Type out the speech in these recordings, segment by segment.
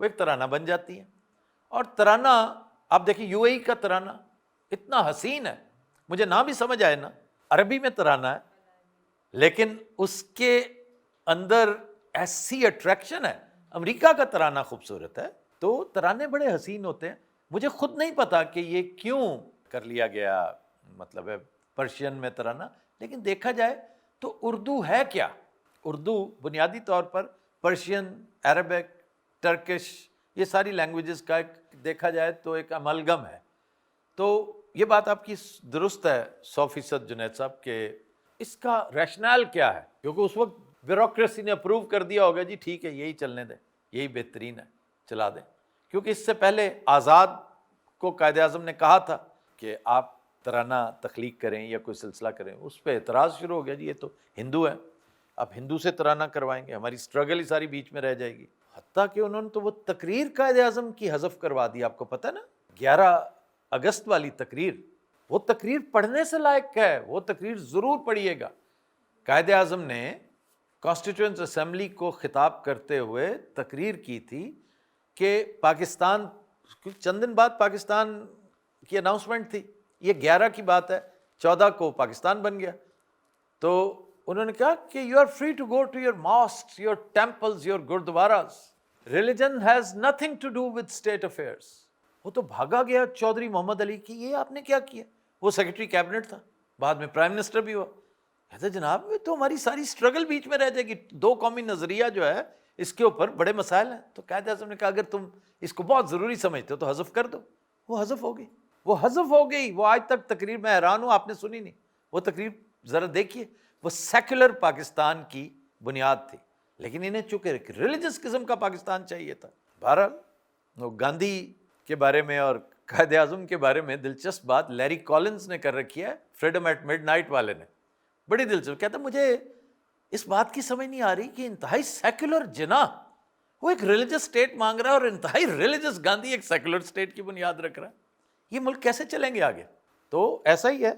وہ ایک ترانہ بن جاتی ہیں. اور ترانہ آپ دیکھیں یو اے ای کا ترانہ اتنا حسین ہے, مجھے نہ بھی سمجھ آئے نا, عربی میں ترانہ ہے لیکن اس کے اندر ایسی اٹریکشن ہے. امریکہ کا ترانہ خوبصورت ہے, تو ترانے بڑے حسین ہوتے ہیں. مجھے خود نہیں پتا کہ یہ کیوں کر لیا گیا, مطلب ہے پرشین میں ترانہ, لیکن دیکھا جائے تو اردو ہے کیا؟ اردو بنیادی طور پر پرشین, عربک, ٹرکش, یہ ساری لینگویجز کا ایک دیکھا جائے تو ایک املگم ہے. تو یہ بات آپ کی درست ہے 100% جنید صاحب کہ اس کا ریشنل کیا ہے, کیونکہ اس وقت بیوروکریسی نے اپروو کر دیا ہوگا جی ٹھیک ہے یہی چلنے دیں, یہی بہترین ہے, چلا دیں. کیونکہ اس سے پہلے آزاد کو قائد اعظم نے کہا تھا کہ آپ ترانہ تخلیق کریں یا کوئی سلسلہ کریں, اس پہ اعتراض شروع ہو گیا جی یہ تو ہندو ہے, اب ہندو سے ترانہ کروائیں گے, ہماری اسٹرگل ہی ساری بیچ میں رہ جائے گی. حتیٰ کہ انہوں نے تو وہ تقریر قائد اعظم کی حذف کروا دی, آپ کو پتہ نا 11 اگست والی تقریر, وہ تقریر پڑھنے سے لائق ہے, وہ تقریر ضرور پڑھیے گا. قائد اعظم نے کانسٹیٹیوئنٹ اسمبلی کو خطاب کرتے ہوئے تقریر کی تھی کہ پاکستان, چند دن بعد پاکستان کی اناؤنسمنٹ تھی, یہ 11 کی بات ہے, 14 کو پاکستان بن گیا. تو انہوں نے کہا کہ you are free to go to your mosques, your temples, your gurdwaras, religion has nothing to do with state affairs. وہ تو بھاگا گیا چودھری محمد علی کی, یہ آپ نے کیا کیا؟ وہ سیکرٹری کیبنٹ تھا, بعد میں پرائم منسٹر بھی ہوا. کہتے جناب میں تو ہماری ساری اسٹرگل بیچ میں رہ جائے گی, 2 قومی نظریہ جو ہے اس کے اوپر بڑے مسائل ہیں. تو قائد اعظم نے کہا اگر تم اس کو بہت ضروری سمجھتے ہو تو حذف کر دو. وہ حذف ہو گئی, وہ حذف ہو گئی. وہ آج تک تقریر میں حیران ہوں, آپ نے سنی نہیں وہ تقریر, ذرا دیکھیے. وہ سیکولر پاکستان کی بنیاد تھی, لیکن انہیں چونکہ ریلیجس قسم کا پاکستان چاہیے تھا. بہرحال وہ گاندھی کے بارے میں اور قائد اعظم کے بارے میں دلچسپ بات لیری کالنز نے کر رکھی ہے, فریڈم ایٹ مڈ نائٹ والے نے, بڑی دلچسپ. کہتا مجھے اس بات کی سمجھ نہیں آ رہی کہ انتہائی سیکولر جناح وہ ایک ریلیجس اسٹیٹ مانگ رہا ہے اور انتہائی ریلیجس گاندھی ایک سیکولر اسٹیٹ کی بنیاد رکھ رہا ہے. یہ ملک کیسے چلیں گے آگے؟ تو ایسا ہی ہے,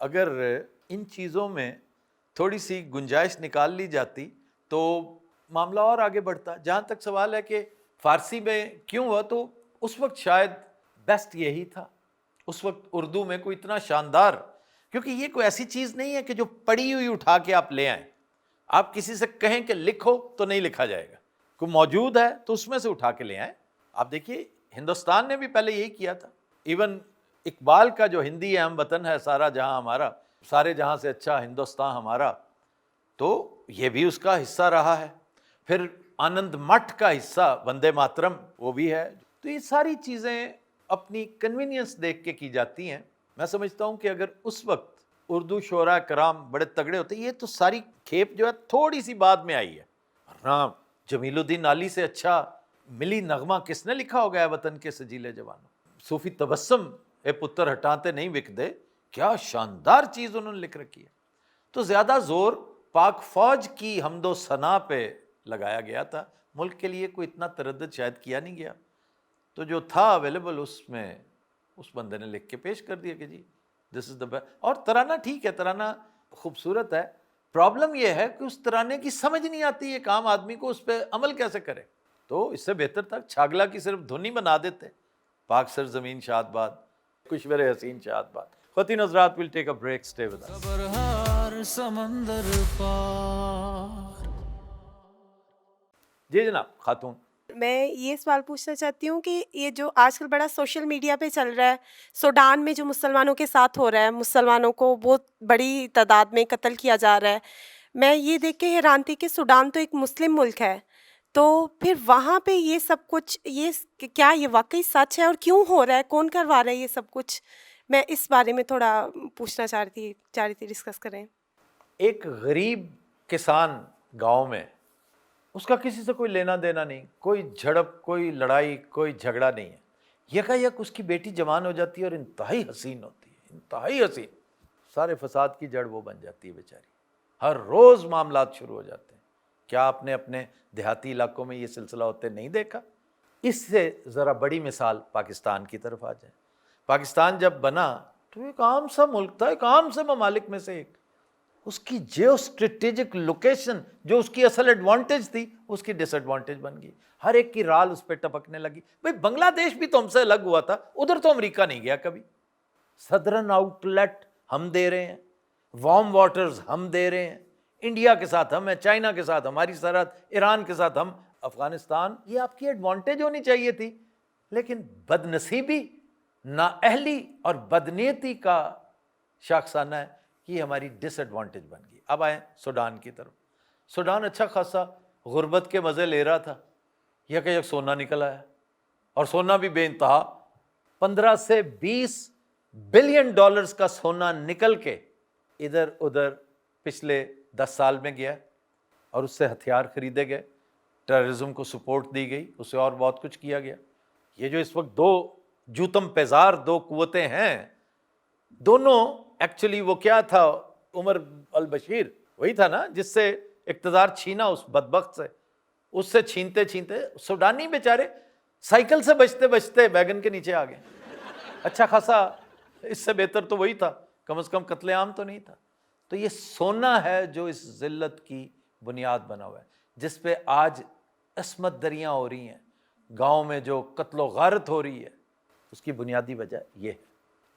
اگر ان چیزوں میں تھوڑی سی گنجائش نکال لی جاتی تو معاملہ اور آگے بڑھتا. جہاں تک سوال ہے کہ فارسی میں کیوں ہوا, تو اس وقت شاید بیسٹ یہی تھا. اس وقت اردو میں کوئی اتنا شاندار, کیونکہ یہ کوئی ایسی چیز نہیں ہے کہ جو پڑھی ہوئی اٹھا کے آپ لے آئیں. آپ کسی سے کہیں کہ لکھو تو نہیں لکھا جائے گا, کوئی موجود ہے تو اس میں سے اٹھا کے لے آئیں. آپ دیکھیے ہندوستان نے بھی پہلے یہی کیا تھا. ایون اقبال کا جو ہندی اہم وطن ہے سارا جہاں ہمارا, سارے جہاں سے اچھا ہندوستان ہمارا, تو یہ بھی اس کا حصہ رہا ہے. پھر آنند مٹھ کا حصہ وندے ماترم وہ بھی ہے. تو یہ ساری چیزیں اپنی کنوینئنس دیکھ کے کی جاتی ہیں. میں سمجھتا ہوں کہ اگر اس وقت اردو شعراء کرام بڑے تگڑے ہوتے, یہ تو ساری کھیپ جو ہے تھوڑی سی بعد میں آئی ہے. ورنہ جمیل الدین علی سے اچھا ملی نغمہ کس نے لکھا ہو گیا وطن کے سجیلے جوانوں. صوفی تبسم اے پتر ہٹاتے نہیں وک دے, کیا شاندار چیز انہوں نے لکھ رکھی ہے. تو زیادہ زور پاک فوج کی حمد و ثنا پہ لگایا گیا تھا, ملک کے لیے کوئی اتنا تردد شاید کیا نہیں گیا. تو جو تھا اویلیبل اس میں اس بندے نے لکھ کے پیش کر دیا کہ جی دس از دا بیسٹ. اور ترانہ ٹھیک ہے, ترانہ خوبصورت ہے. پرابلم یہ ہے کہ اس ترانے کی سمجھ نہیں آتی ایک عام آدمی کو, اس پہ عمل کیسے کرے. تو اس سے بہتر تھا چھاگلا کی صرف دھنی بنا دیتے, پاک سر زمین شاد باد, کشور حسین شاد باد. خواتین حضرات, we'll take a break, stay with us. خبر ہر سمندر پار. جی جناب خاتون. میں یہ سوال پوچھنا چاہتی ہوں کہ یہ جو آج کل بڑا سوشل میڈیا پہ چل رہا ہے, سوڈان میں جو مسلمانوں کے ساتھ ہو رہا ہے, مسلمانوں کو بہت بڑی تعداد میں قتل کیا جا رہا ہے, میں یہ دیکھ کے حیران تھی کہ سوڈان تو ایک مسلم ملک ہے, تو پھر وہاں پہ یہ سب کچھ, یہ کیا یہ واقعی سچ ہے اور کیوں ہو رہا ہے, کون کروا رہا ہے یہ سب کچھ؟ میں اس بارے میں تھوڑا پوچھنا چاہ رہی تھی ڈسکس کریں. ایک غریب کسان گاؤں میں, اس کا کسی سے کوئی لینا دینا نہیں, کوئی جھڑپ, کوئی لڑائی, کوئی جھگڑا نہیں ہے. یکایک اس کی بیٹی جوان ہو جاتی ہے اور انتہائی حسین ہوتی ہے, انتہائی حسین. سارے فساد کی جڑ وہ بن جاتی ہے بیچاری. ہر روز معاملات شروع ہو جاتے ہیں. کیا آپ نے اپنے دیہاتی علاقوں میں یہ سلسلہ ہوتے نہیں دیکھا؟ اس سے ذرا بڑی مثال پاکستان کی طرف آ جائیں. پاکستان جب بنا تو ایک عام سا ملک تھا, ایک عام سے ممالک میں سے ایک. اس کی جیو اسٹریٹجک لوکیشن جو اس کی اصل ایڈوانٹیج تھی اس کی ڈس ایڈوانٹیج بن گئی. ہر ایک کی رال اس پہ ٹپکنے لگی. بھائی بنگلہ دیش بھی تو ہم سے الگ ہوا تھا, ادھر تو امریکہ نہیں گیا کبھی. سدرن آؤٹ لیٹ ہم دے رہے ہیں, وارم واٹرز ہم دے رہے ہیں, انڈیا کے ساتھ ہم ہیں, چائنا کے ساتھ ہماری سرحد, ایران کے ساتھ ہم, افغانستان. یہ آپ کی ایڈوانٹیج ہونی چاہیے تھی, لیکن بد نصیبی, نااہلی اور بدنیتی کا شاخسانہ ہے کہ یہ ہماری ڈس ایڈوانٹیج بن گئی. اب آئیں سوڈان کی طرف. سوڈان اچھا خاصا غربت کے مزے لے رہا تھا, یہ کہ سونا نکل آیا, اور سونا بھی بے انتہا. 15 سے 20 بلین ڈالرز کا سونا نکل کے ادھر ادھر پچھلے 10 سال میں گیا, اور اس سے ہتھیار خریدے گئے, ٹیررزم کو سپورٹ دی گئی, اسے اور بہت کچھ کیا گیا. یہ جو اس وقت دو جوتم پیزار دو قوتیں ہیں, دونوں ایکچولی وہ کیا تھا, عمر البشیر وہی تھا نا جس سے اقتدار چھینا اس بدبخت سے. اس سے چھینتے چھینتے سوڈانی بیچارے سائیکل سے بچتے بچتے ویگن کے نیچے آ گئے. اچھا خاصا, اس سے بہتر تو وہی تھا, کم از کم قتل عام تو نہیں تھا. تو یہ سونا ہے جو اس ذلت کی بنیاد بنا ہوا ہے, جس پہ آج عصمت دریاں ہو رہی ہیں, گاؤں میں جو قتل و غارت ہو رہی ہے, اس کی بنیادی وجہ یہ ہے.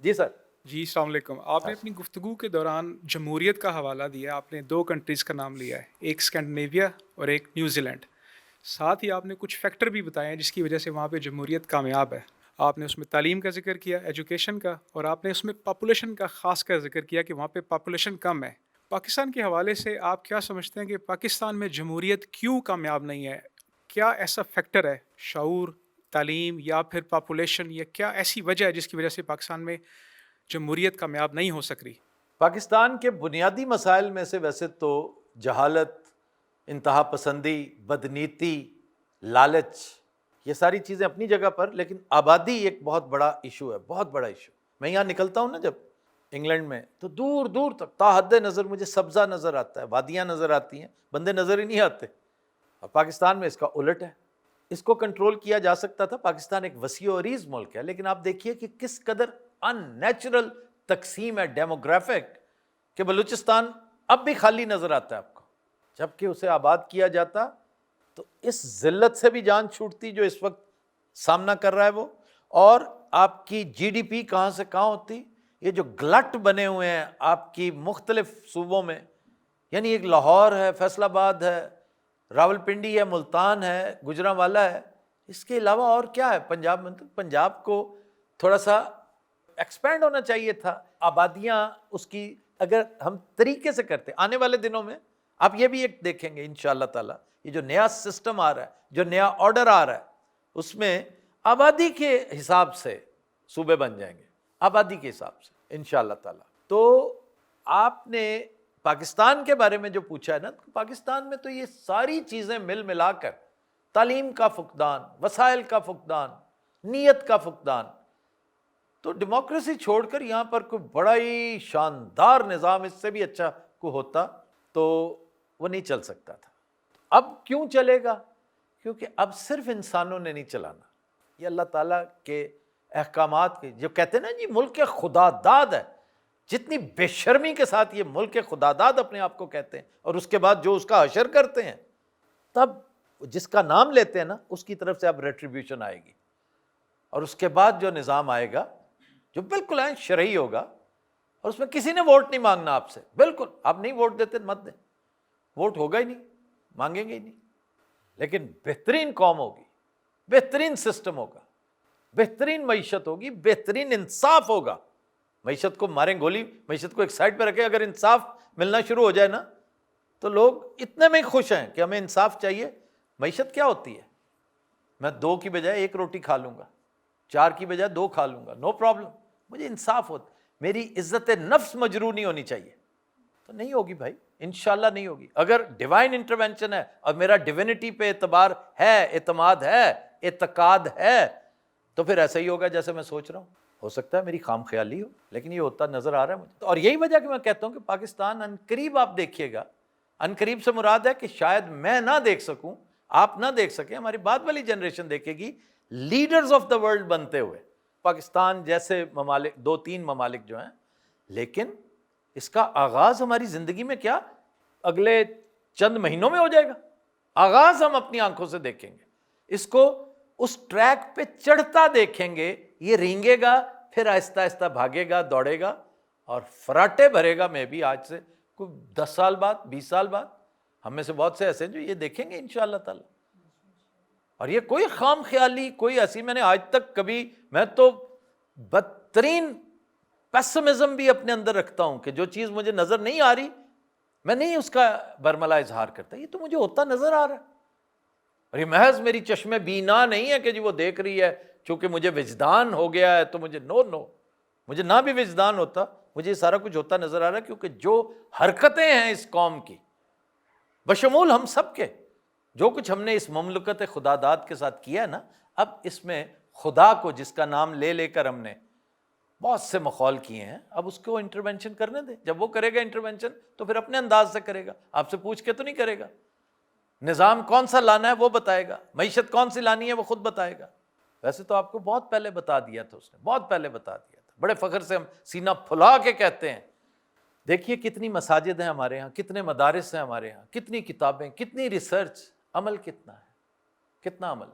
جی سر. جی السلام علیکم. آپ نے اپنی گفتگو کے دوران جمہوریت کا حوالہ دیا, آپ نے 2 کنٹریز کا نام لیا ہے, ایک اسکینڈینیویا اور ایک نیوزی لینڈ. ساتھ ہی آپ نے کچھ فیکٹر بھی بتائے ہیں جس کی وجہ سے وہاں پہ جمہوریت کامیاب ہے. آپ نے اس میں تعلیم کا ذکر کیا, ایجوکیشن کا, اور آپ نے اس میں پاپولیشن کا خاص کر ذکر کیا کہ وہاں پہ پاپولیشن کم ہے. پاکستان کے حوالے سے آپ کیا سمجھتے ہیں کہ پاکستان میں جمہوریت کیوں کامیاب نہیں ہے؟ کیا ایسا فیکٹر ہے, شعور, تعلیم یا پھر پاپولیشن, یا کیا ایسی وجہ ہے جس کی وجہ سے پاکستان میں جمہوریت کامیاب نہیں ہو سک رہی؟ پاکستان کے بنیادی مسائل میں سے ویسے تو جہالت, انتہا پسندی, بدنیتی, لالچ, یہ ساری چیزیں اپنی جگہ پر, لیکن آبادی ایک بہت بڑا ایشو ہے, بہت بڑا ایشو. میں یہاں نکلتا ہوں نا جب انگلینڈ میں, تو دور دور تک تا حد نظر مجھے سبزہ نظر آتا ہے, وادیاں نظر آتی ہیں, بندے نظر ہی نہیں آتے. اور پاکستان میں اس کا الٹ ہے. اس کو کنٹرول کیا جا سکتا تھا. پاکستان ایک وسیع و عریض ملک ہے, لیکن آپ دیکھیے کہ کس قدر ان نیچرل تقسیم ہے ڈیموگرافک, کہ بلوچستان اب بھی خالی نظر آتا ہے آپ کو, جبکہ اسے آباد کیا جاتا تو اس ذلت سے بھی جان چھوٹتی جو اس وقت سامنا کر رہا ہے وہ. اور آپ کی جی ڈی پی کہاں سے کہاں ہوتی. یہ جو گلٹ بنے ہوئے ہیں آپ کی مختلف صوبوں میں, یعنی ایک لاہور ہے, فیصل آباد ہے, راولپنڈی ہے, ملتان ہے, گجرانوالہ ہے, اس کے علاوہ اور کیا ہے پنجاب میں؟ تو پنجاب کو تھوڑا سا ایکسپینڈ ہونا چاہیے تھا. آبادیاں اس کی اگر ہم طریقے سے کرتے, آنے والے دنوں میں آپ یہ بھی ایک دیکھیں گے انشاءاللہ تعالیٰ, یہ جو نیا سسٹم آ رہا ہے, جو نیا آرڈر آ رہا ہے, اس میں آبادی کے حساب سے صوبے بن جائیں گے, آبادی کے حساب سے انشاءاللہ تعالیٰ. تو آپ نے پاکستان کے بارے میں جو پوچھا ہے نا, پاکستان میں تو یہ ساری چیزیں مل ملا کر, تعلیم کا فقدان, وسائل کا فقدان, نیت کا فقدان, تو ڈیموکریسی چھوڑ کر یہاں پر کوئی بڑا ہی شاندار نظام اس سے بھی اچھا کوئی ہوتا تو وہ نہیں چل سکتا تھا. اب کیوں چلے گا؟ کیونکہ اب صرف انسانوں نے نہیں چلانا, یہ اللہ تعالیٰ کے احکامات کے, جو کہتے ہیں نا جی ملک خدا داد ہے, جتنی بے شرمی کے ساتھ یہ ملک خدا داد اپنے آپ کو کہتے ہیں, اور اس کے بعد جو اس کا حشر کرتے ہیں, تب جس کا نام لیتے ہیں نا اس کی طرف سے اب ریٹریبیوشن آئے گی. اور اس کے بعد جو نظام آئے گا جو بالکل شرعی ہوگا, اور اس میں کسی نے ووٹ نہیں مانگنا آپ سے, بالکل آپ نہیں ووٹ دیتے مت دیں, ووٹ ہوگا ہی نہیں, مانگیں گے ہی نہیں, لیکن بہترین قوم ہوگی, بہترین سسٹم ہوگا, بہترین معیشت ہوگی, بہترین انصاف ہوگا. معیشت کو ماریں گولی, معیشت کو ایک سائڈ پہ رکھیں, اگر انصاف ملنا شروع ہو جائے نا تو لوگ اتنے میں خوش ہیں کہ ہمیں انصاف چاہیے. معیشت کیا ہوتی ہے؟ میں 2 کی بجائے 1 روٹی کھا لوں گا, 4 کی بجائے 2 کھا لوں گا, نو پرابلم, مجھے انصاف ہوتا. میری عزت نفس مجروح نہیں ہونی چاہیے. تو نہیں ہوگی بھائی, انشاءاللہ نہیں ہوگی. اگر ڈیوائن انٹرونشن ہے اور میرا ڈیوینٹی پہ اعتبار ہے, اعتماد ہے, اعتقاد ہے, تو پھر ایسا ہی ہوگا جیسے میں سوچ رہا ہوں. ہو سکتا ہے میری خام خیالی ہو, لیکن یہ ہوتا نظر آ رہا ہے مجھے. اور یہی وجہ کہ میں کہتا ہوں کہ پاکستان عنقریب, آپ دیکھیے گا, عنقریب سے مراد ہے کہ شاید میں نہ دیکھ سکوں, آپ نہ دیکھ سکیں, ہماری بعد والی جنریشن دیکھے گی, لیڈرز آف دا ورلڈ بنتے ہوئے پاکستان جیسے ممالک, 2-3 ممالک جو ہیں, لیکن اس کا آغاز ہماری زندگی میں کیا اگلے چند مہینوں میں ہو جائے گا. آغاز ہم اپنی آنکھوں سے دیکھیں گے, اس کو اس ٹریک پہ چڑھتا دیکھیں گے, یہ رینگے گا, پھر آہستہ آہستہ بھاگے گا, دوڑے گا اور فراٹے بھرے گا. میں بھی آج سے کوئی 10 سال بعد 20 سال بعد ہم میں سے بہت سے ایسے ہیں جو یہ دیکھیں گے انشاءاللہ تعالی. اور یہ کوئی خام خیالی, کوئی ایسی, میں نے آج تک کبھی, میں تو بدترین پیسمزم بھی اپنے اندر رکھتا ہوں کہ جو چیز مجھے نظر نہیں آ رہی میں نہیں اس کا برملا اظہار کرتا, یہ تو مجھے ہوتا نظر آ رہا ہے. اور یہ محض میری چشم بینا نہیں ہے کہ جی وہ دیکھ رہی ہے چونکہ مجھے وجدان ہو گیا ہے تو مجھے نو, مجھے نہ بھی وجدان ہوتا, مجھے یہ سارا کچھ ہوتا نظر آ رہا ہے, کیونکہ جو حرکتیں ہیں اس قوم کی بشمول ہم سب کے, جو کچھ ہم نے اس مملکت خدا داد کے ساتھ کیا ہے نا, اب اس میں خدا کو جس کا نام لے لے کر ہم نے بہت سے مخول کیے ہیں, اب اس کو انٹرونشن کرنے دیں. جب وہ کرے گا انٹرونشن تو پھر اپنے انداز سے کرے گا, آپ سے پوچھ کے تو نہیں کرے گا. نظام کون سا لانا ہے وہ بتائے گا, معیشت کون سی لانی ہے وہ خود بتائے گا. ویسے تو آپ کو بہت پہلے بتا دیا تھا اس نے, بہت پہلے بتا دیا تھا. بڑے فخر سے ہم سینہ پھلا کے کہتے ہیں, دیکھیے کتنی مساجد ہیں ہمارے ہاں, کتنے مدارس ہیں ہمارے ہاں, کتنی کتابیں, کتنی ریسرچ, عمل کتنا ہے, کتنا عمل.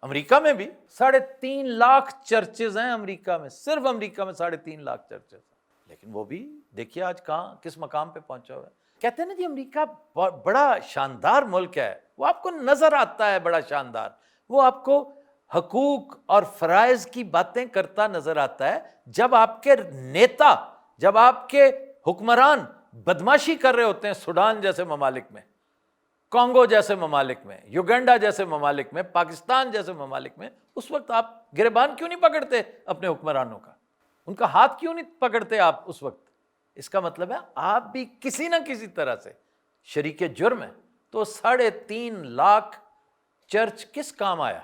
امریکہ میں بھی 3.5 لاکھ چرچز ہیں امریکہ میں, صرف امریکہ میں 3.5 لاکھ چرچز ہیں. لیکن وہ بھی دیکھیے آج کہاں کس مقام پہ پہنچا ہوا ہے. کہتے ہیں نا جی امریکہ بڑا شاندار ملک ہے, وہ آپ کو نظر آتا ہے بڑا شاندار, وہ آپ کو حقوق اور فرائض کی باتیں کرتا نظر آتا ہے جب آپ کے نیتا, جب آپ کے حکمران بدماشی کر رہے ہوتے ہیں سوڈان جیسے ممالک میں, کانگو جیسے ممالک میں, یوگنڈا جیسے ممالک میں, پاکستان جیسے ممالک میں. اس وقت آپ گریبان کیوں نہیں پکڑتے اپنے حکمرانوں کا, ان کا ہاتھ کیوں نہیں پکڑتے آپ اس وقت؟ اس کا مطلب ہے آپ بھی کسی نہ کسی طرح سے شریک جرم ہیں. تو 3.5 لاکھ چرچ کس کام آیا؟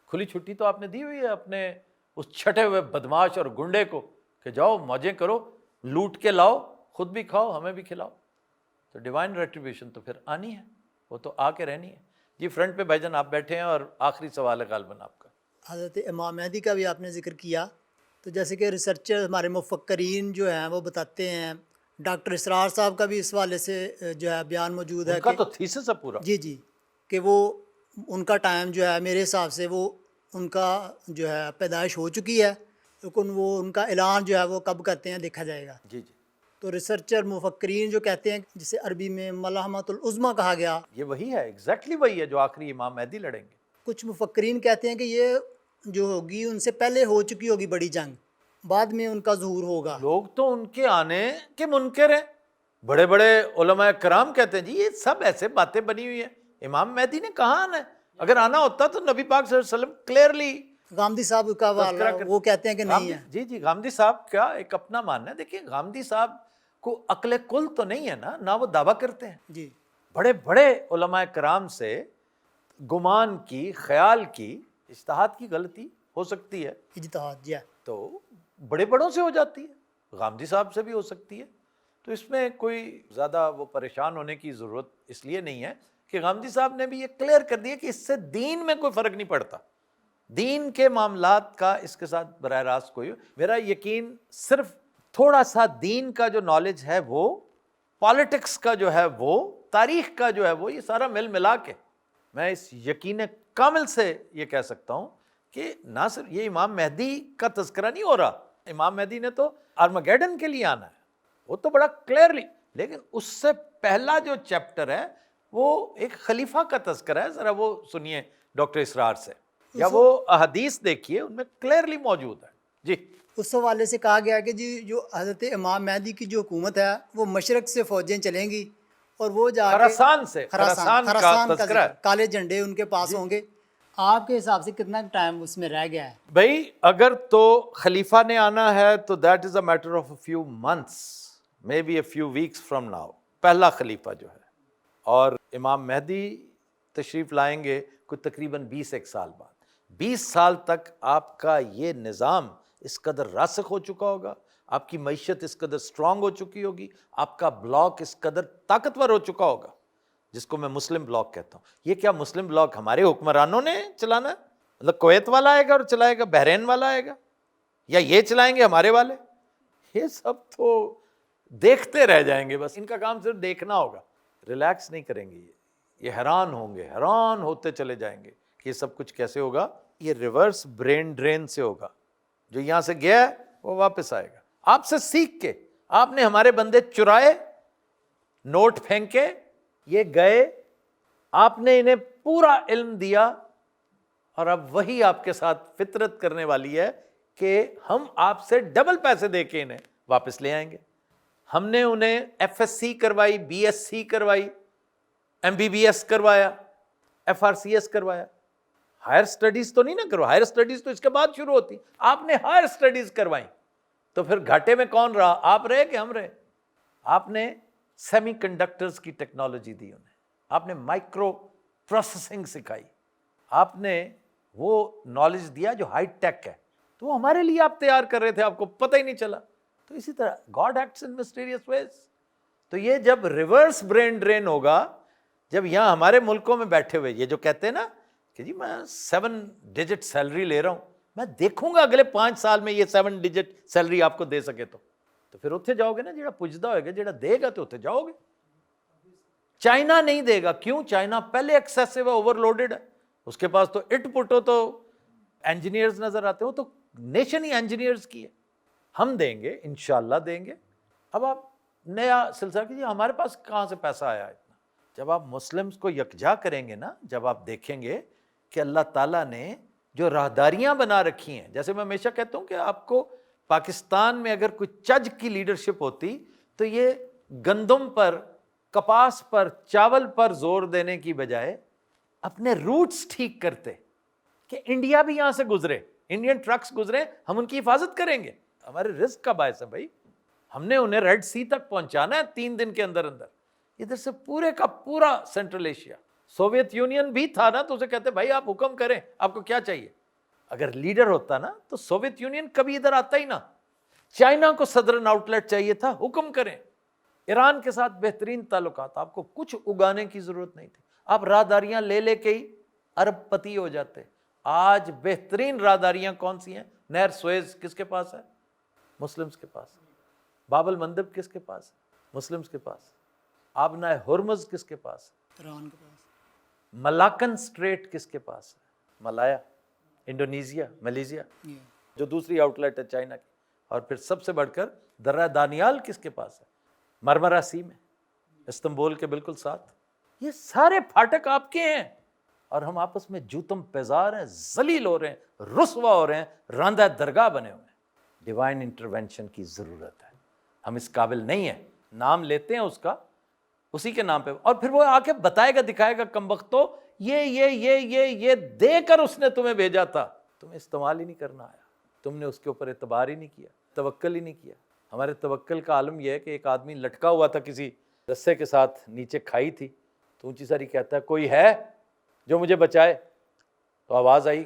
کھلی چھٹی تو آپ نے دی ہوئی ہے اپنے اس چھٹے ہوئے بدماش اور گنڈے کو کہ جاؤ موجیں کرو, لوٹ کے لاؤ, خود بھی کھاؤ, ہمیں بھی کھلاؤ. تو ڈیوائن ریٹریبیوشن تو پھر آنی ہے, وہ تو آ کے رہنی ہے. جی فرنٹ پہ بھائی جان آپ بیٹھے ہیں اور آخری سوال ہے غالباً آپ کا. حضرت امام مہدی کا بھی آپ نے ذکر کیا, تو جیسے کہ ریسرچر ہمارے مفکرین جو ہیں وہ بتاتے ہیں, ڈاکٹر اسرار صاحب کا بھی اس حوالے سے جو ہے بیان موجود ہے ان کا کہ تو تھیسس ہے پورا. جی کہ وہ ان کا ٹائم جو ہے میرے حساب سے وہ ان کا جو ہے پیدائش ہو چکی ہے, لیکن وہ ان کا اعلان جو ہے وہ کب کرتے ہیں دیکھا جائے گا. جی تو ریسرچر مفکرین جو کہتے ہیں جسے عربی میں ملحمۃ العظمیٰ کہا گیا, یہ وہی ہے, ایگزیکٹلی وہی ہے جو آخری امام مہدی لڑیں گے. کچھ مفکرین کہتے ہیں کہ یہ جو ہوگی ان سے پہلے ہو چکی ہوگی بڑی جنگ, بعد میں ان کا ظہور ہوگا. لوگ تو ان کے آنے کے منکر ہیں, بڑے بڑے علماء کرام کہتے ہیں جی یہ سب ایسے باتیں بنی ہوئی ہیں, امام مہدی نے کہاں آنا ہے؟ اگر آنا ہوتا تو نبی پاک صلی اللہ علیہ وسلم کلیئرلی. غامدی صاحب کا وہ کہتے ہیں کہ نہیں ہے. جی غامدی صاحب کا ایک اپنا ماننا ہے. دیکھیے غامدی صاحب کو عقل کل تو نہیں ہے نہ وہ دعویٰ کرتے ہیں. جی بڑے بڑے علماء کرام سے گمان کی, خیال کی, اجتہاد کی غلطی ہو سکتی ہے, اجتہاد جی تو بڑے بڑوں سے ہو جاتی ہے, غامدی صاحب سے بھی ہو سکتی ہے. تو اس میں کوئی زیادہ وہ پریشان ہونے کی ضرورت اس لیے نہیں ہے کہ غامدی صاحب نے بھی یہ کلیئر کر دیا کہ اس سے دین میں کوئی فرق نہیں پڑتا, دین کے معاملات کا اس کے ساتھ براہ راست کوئی. میرا یقین صرف تھوڑا سا دین کا جو نالج ہے وہ, پالیٹکس کا جو ہے وہ, تاریخ کا جو ہے وہ, یہ سارا مل ملا کے میں اس یقین کامل سے یہ کہہ سکتا ہوں کہ نہ صرف یہ امام مہدی کا تذکرہ نہیں ہو رہا, امام مہدی نے تو آرمگیڈن کے لیے آنا ہے, وہ تو بڑا کلیئرلی, لیکن اس سے پہلا جو چیپٹر ہے وہ ایک خلیفہ کا تذکرہ ہے. ذرا وہ سنیے ڈاکٹر اسرار سے, یا وہ احادیث دیکھیے, ان میں کلیئرلی موجود ہے. جی اس حوالے سے کہا گیا کہ جی جو حضرت امام مہدی کی جو حکومت ہے وہ مشرق سے فوجیں چلیں گی اور وہ جا کے خراسان سے, خراسان کا تذکرہ ہے, کالے جھنڈے ان کے پاس ہوں گے. آپ کے حساب سے کتنا ٹائم اس میں رہ گیا ہے؟ بھائی اگر تو خلیفہ نے آنا ہے تو that is a matter of a few months, may be a few weeks from now, پہلا خلیفہ جو ہے. اور امام مہدی تشریف لائیں گے کوئی تقریباً 20 سال بعد. 20 سال تک آپ کا یہ نظام اس قدر راسخ ہو چکا ہوگا, آپ کی معیشت اس قدر سٹرانگ ہو چکی ہوگی, آپ کا بلاک اس قدر طاقتور ہو چکا ہوگا, جس کو میں مسلم بلاک کہتا ہوں. یہ کیا مسلم بلاک ہمارے حکمرانوں نے چلانا ہے؟ مطلب کویت والا آئے گا اور چلائے گا, بحرین والا آئے گا, یا یہ چلائیں گے ہمارے والے؟ یہ سب تو دیکھتے رہ جائیں گے, بس ان کا کام صرف دیکھنا ہوگا, ریلیکس نہیں کریں گے. یہ حیران ہوں گے, حیران ہوتے چلے جائیں گے کہ یہ سب کچھ کیسے ہوگا. یہ ریورس برین ڈرین سے ہوگا, جو یہاں سے گیا ہے وہ واپس آئے گا. آپ سے سیکھ کے آپ نے ہمارے بندے چرائے, نوٹ پھینکے, یہ گئے, آپ نے انہیں پورا علم دیا, اور اب وہی آپ کے ساتھ فطرت کرنے والی ہے کہ ہم آپ سے ڈبل پیسے دے کے انہیں واپس لے آئیں گے. ہم نے انہیں ایف ایس سی کروائی, بی ایس سی کروائی, ایم بی بی ایس کروایا, ایف آر سی ایس کروایا. ہائر اسٹڈیز تو نہیں نا کروا, ہائر اسٹڈیز تو اس کے بعد شروع ہوتی. آپ نے ہائر اسٹڈیز کروائیں, تو پھر گھاٹے میں کون رہا, آپ رہے کہ ہم رہے؟ آپ نے سیمی کنڈکٹرز کی ٹیکنالوجی دی انہیں, آپ نے مائکرو پروسیسنگ سکھائی, آپ نے وہ نالج دیا جو ہائی ٹیک ہے, تو وہ ہمارے لیے آپ تیار کر رہے تھے, آپ کو پتہ ہی نہیں چلا. تو اسی طرح گاڈ ایکٹس ان مسٹیریس ویز. تو یہ جب ریورس برین ڈرین ہوگا, جب یہاں ہمارے ملکوں میں بیٹھے ہوئے یہ جو کہتے ہیں نا کہ جی میں 7 ڈیجٹ سیلری لے رہا ہوں, میں دیکھوں گا اگلے 5 سال میں یہ 7 ڈیجٹ سیلری آپ کو دے سکے تو پھر اتنے جاؤ گے نا, جڑا پجدا ہوئے گا, جڑا دے گا تو اتنے جاؤ گے. چائنا نہیں دے گا, کیوں؟ چائنا پہلے ایکسیسو ہے, اوور لوڈڈ ہے, اس کے پاس تو اٹ پٹو تو انجینئرز نظر آتے ہو, تو نیشن ہی انجینئرز کی ہے. ہم دیں گے, انشاءاللہ دیں گے. اب آپ نیا سلسلہ کیجیے, ہمارے پاس کہاں سے پیسہ آیا اتنا؟ جب آپ مسلمز کو یکجا کریں گے نا, جب آپ دیکھیں گے کہ اللہ تعالیٰ نے جو راہداریاں بنا رکھی ہیں, جیسے میں ہمیشہ کہتا ہوں کہ آپ کو پاکستان میں اگر کوئی چج کی لیڈرشپ ہوتی تو یہ گندم پر, کپاس پر, چاول پر زور دینے کی بجائے اپنے روٹس ٹھیک کرتے کہ انڈیا بھی یہاں سے گزرے, انڈین ٹرکس گزرے, ہم ان کی حفاظت کریں گے. ہمارے رزق کا باعث ہے بھائی, ہم نے انہیں ریڈ سی تک پہنچانا ہے 3 دن کے اندر اندر. ادھر سے پورے کا پورا سینٹرل ایشیا, سوویت یونین بھی تھا نا, تو اسے کہتے بھائی آپ حکم کریں, آپ کو کیا چاہیے. اگر لیڈر ہوتا نا تو سوویت یونین کبھی ادھر آتا ہی نہ. چائنا کو صدرن آؤٹ لیٹ چاہیے تھا, حکم کریں. ایران کے ساتھ بہترین تعلقات, آپ کو کچھ اگانے کی ضرورت نہیں تھی, آپ راہداریاں لے لے کے ہی ارب پتی ہو جاتے. آج بہترین راہداریاں کون سی ہیں؟ نہر سویز کس کے پاس ہے؟ مسلمز کے پاس. باب المندب کس کے پاس ہے؟ مسلمز کے پاس. آبنہ ہرمز کس کے پاس ہے؟ ایران کے پاس. ملاکن اسٹریٹ کس کے پاس ہے؟ ملایا, انڈونیزیا, ملیزیا, جو دوسری آؤٹ لیٹ ہے چائنا کی. اور پھر سب سے بڑھ کر درہ دانیال کس کے پاس ہے؟ مرمرا سی میں, استنبول کے بالکل ساتھ. یہ سارے پھاٹک آپ کے ہیں, اور ہم آپس میں جوتم پیزار ہیں, ذلیل ہو رہے ہیں, رسوا ہو رہے ہیں, راندہ درگاہ بنے ہوئے ہیں. ڈیوائن انٹرونشن کی ضرورت ہے. ہم اس قابل نہیں ہیں, نام لیتے ہیں اس کا, اسی کے نام پہ, اور پھر وہ آ کے بتائے گا, دکھائے گا کمبختو یہ دے کر اس نے تمہیں بھیجا تھا, تمہیں استعمال ہی نہیں کرنا آیا, تم نے اس کے اوپر اعتبار ہی نہیں کیا, توکل ہی نہیں کیا. ہمارے توکل کا عالم یہ ہے کہ ایک آدمی لٹکا ہوا تھا کسی رسے کے ساتھ, نیچے کھائی تھی, تو اونچی ساری کہتا ہے کوئی ہے جو مجھے بچائے. تو آواز آئی,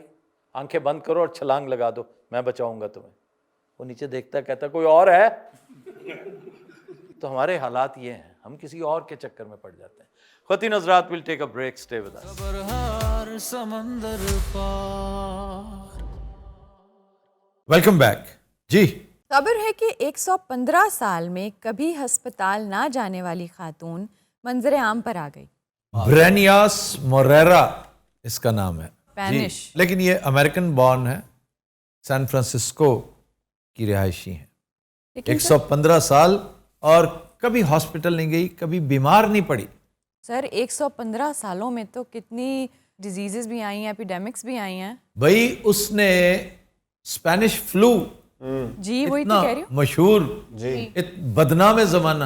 آنکھیں بند کرو اور چھلانگ لگا دو, میں بچاؤں گا تمہیں. وہ نیچے دیکھتا ہے, کہتا ہے کوئی اور ہے. تو ہمارے حالات یہ ہیں, ہم کسی اور کے چکر میں پڑ جاتے ہیں. خواتین حضرات, we'll take a break, stay with us. صبر ہار سمندر پار. Welcome back. جی, خبر ہے کہ 115 سال میں کبھی ہسپتال نہ جانے والی خاتون منظر عام پر آ گئی. برینیاس موریرا اس کا نام ہے. اسپینش. لیکن یہ امریکن بورن ہے, سان فرانسسکو کی رہائشی ہیں. 115 سال اور کبھی ہاسپٹل نہیں گئی, کبھی بیمار نہیں پڑی. سر 115 سالوں میں تو کتنی ڈیزیزز بھی آئی ہیں, ایپیڈیمکس بھی آئی ہیں. بھائی اس نے اسپینش فلو, جی وہی تو کہہ رہی ہوں. مشہور, بدنام زمانہ,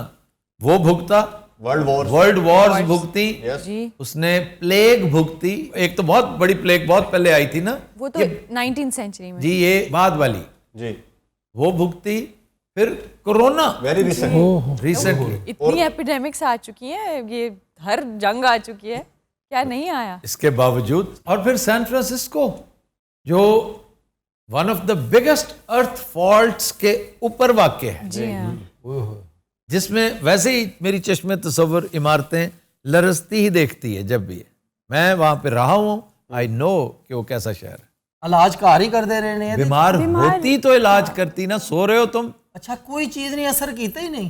وہ بھگتا. World wars بھگتی. جی اس نے پلیگ بھگتی. ایک تو بہت بڑی پلیگ بہت پہلے آئی تھی نا, وہ تو 19 سینچری میں. جی یہ بعد والی, جی وہ بھگتی. پھر کورونا ویری ریسنٹلی. اتنی ایپیڈیمکس آ چکی ہیں, یہ ہر جنگ آ چکی ہے, کیا نہیں آیا. اس کے باوجود. اور پھر سان فرانسسکو جو one of the biggest earth faults کے اوپر واقع ہے, جی ہاں, جس میں ویسے ہی میری چشم تصور عمارتیں لرزتی ہی دیکھتی ہے جب بھی. میں وہاں پہ رہا ہوں, آئی نو کہ وہ کیسا شہر ہے. علاج کار ہی کر دے رہے ہیں. بیمار ہوتی تو علاج کرتی نا, سو رہے ہو تم, ਅੱਛਾ ਕੋਈ ਚੀਜ਼ ਨਹੀਂ ਅਸਰ ਕੀਤਾ ਹੀ ਨਹੀਂ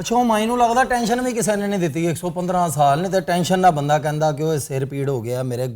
ਅੱਛਾ ਮੈਨੂੰ ਲੱਗਦਾ ਟੈਨਸ਼ਨ ਵੀ ਕਿਸੇ ਨੇ ਨਹੀਂ ਦਿੱਤੀ 115 ਸਾਲ ਨੇ ਤੇ ਟੈਨਸ਼ਨ ਨਾ ਬੰਦਾ ਕਹਿੰਦਾ ਕਿ ਉਹ ਸਿਰ ਪੀੜ ਹੋ ਗਿਆ ਮੇਰੇ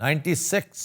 96,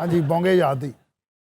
ਹਾਂਜੀ ਬੋਂਗੇ ਯਾਦ ਦੀ।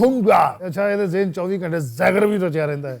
ਬੁੰਗਾ। ਅੱਛਾ ਇਹਦੇ ਜ਼ਿਹਨ 24 ਘੰਟੇ ਜ਼ੈਗਰ ਵੀ ਰਚਿਆ ਰਹਿੰਦਾ ਹੈ।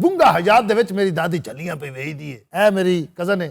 ਬੁੰਗਾ ਹਯਾਤ ਦੇ ਵਿੱਚ ਮੇਰੀ ਦਾਦੀ ਚੱਲੀਆਂ ਪਈ ਵੇਚਦੀ ਹੈ। ਇਹ ਮੇਰੀ ਕਜ਼ਨ ਹੈ।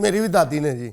ਮੇਰੀ ਵੀ ਦਾਦੀ ਨੇ ਜੀ।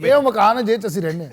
ਇਹ ਉਹ ਮਕਾਨ ਹੈ ਜਿਹਦੇ ਚ ਅਸੀਂ ਰਹਿੰਦੇ ਹਾਂ।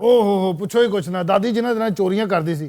ਓਹ ਪੁੱਛੋ ਹੀ ਕੁਛ ਨਾ। ਦਾਦੀ ਜਿਹਨਾਂ ਦਿਨਾਂ ਚੋਰੀਆਂ ਕਰਦੀ ਸੀ।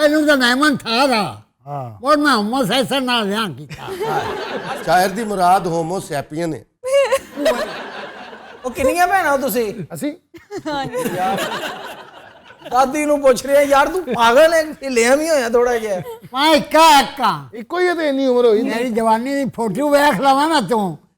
ਇਹਨੂੰ ਤਾਂ ਨੈਮਨ ਥਾ ਦਾ ਉਹ ਮੈਂ ਹੋਮੋਸੈਕਸੁਅਲ ਨਾਲ ਵਿਆਹ ਕੀਤਾ। ਸ਼ਾਇਰ ਦੀ ਮੁਰਾਦ ਹੋਮੋ ਸੈਪੀਅਨ ਹੈ। ਉਹ ਕਿੰਨੀਆਂ ਭੈਣਾਂ ਹੋ ਤੁਸੀਂ? ਅਸੀਂ ਦਾਦੀ ਨੂੰ ਪੁੱਛ ਰਿਹਾ ਯਾਰ ਤੂੰ ਪਾਗਲ ਹੈ ਕਿ ਲਿਆ ਵੀ ਹੋਇਆ ਥੋੜਾ ਜਿਹਾ। ਮੈਂ ਇੱਕਾ ਇੱਕੋ ਹੀ ਹੈ ਤੇ ਇੰਨੀ ਉਮਰ ਹੋਈ। ਮੇਰੀ ਜਵਾਨੀ ਦੀ ਫੋਟੋ ਵੇਖ ਲਵਾਂ ਨਾ ਤੂੰ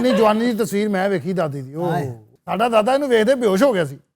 ਨਹੀਂ ਜਵਾਨੀ ਦੀ ਤਸਵੀਰ ਮੈਂ ਵੇਖੀ ਦਾਦੀ ਦੀ। ਉਹ ਸਾਡਾ ਦਾਦਾ ਇਹਨੂੰ ਵੇਖਦੇ ਬੇਹੋਸ਼ ਹੋ ਗਿਆ ਸੀ।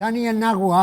ਨਹੀਂ ਇੰਨਾ ਕੁਆ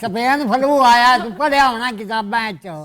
ਸਪੇਨ ਫਲੂ ਆਇਆ ਤੂੰ ਪੜਿਆ ਹੋਣਾ ਕਿਤਾਬਾਂ ਚ।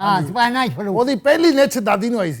ਹਾਂ ਸਪੈਨਿਸ਼ ਫਲੂ। ਉਹਦੀ ਪਹਿਲੀ ਨਿੱਛ ਦਾਦੀ ਨੂੰ ਆਈ ਸੀ।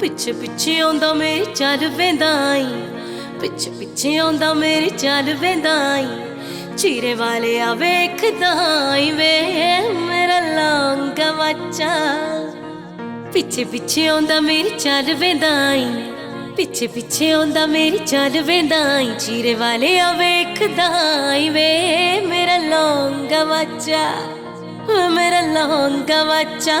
ਪਿੱਛੇ ਪਿੱਛੇ ਆਉਂਦਾ ਮੇਰੀ ਚੱਲ ਵੇਂਦਾ ਈ, ਪਿੱਛੇ ਪਿੱਛੇ ਆਉਂਦਾ ਮੇਰੀ ਚੱਲ ਵੇਂਦਾ ਈ, ਚੀਰੇ ਵਾਲਿਆ ਵੇਖਦਾ ਈ ਵੇ ਮੇਰਾ ਲੌਂਗਾ ਬੱਚਾ। ਪਿੱਛੇ ਪਿੱਛੇ ਆਉਂਦਾ ਮੇਰੀ ਚੱਲ ਵੇਂਦਾ ਈ, ਪਿੱਛੇ ਪਿੱਛੇ ਆਉਂਦਾ ਮੇਰੀ ਚੱਲ ਵੇਂਦਾ ਈ, ਚੀਰੇ ਵਾਲਿਆ ਵੇਖਦਾ ਈ ਵੇ ਮੇਰਾ ਲੌਂਗਾ ਬੱਚਾ, ਮੇਰਾ ਲੌਂਗਾ ਬੱਚਾ,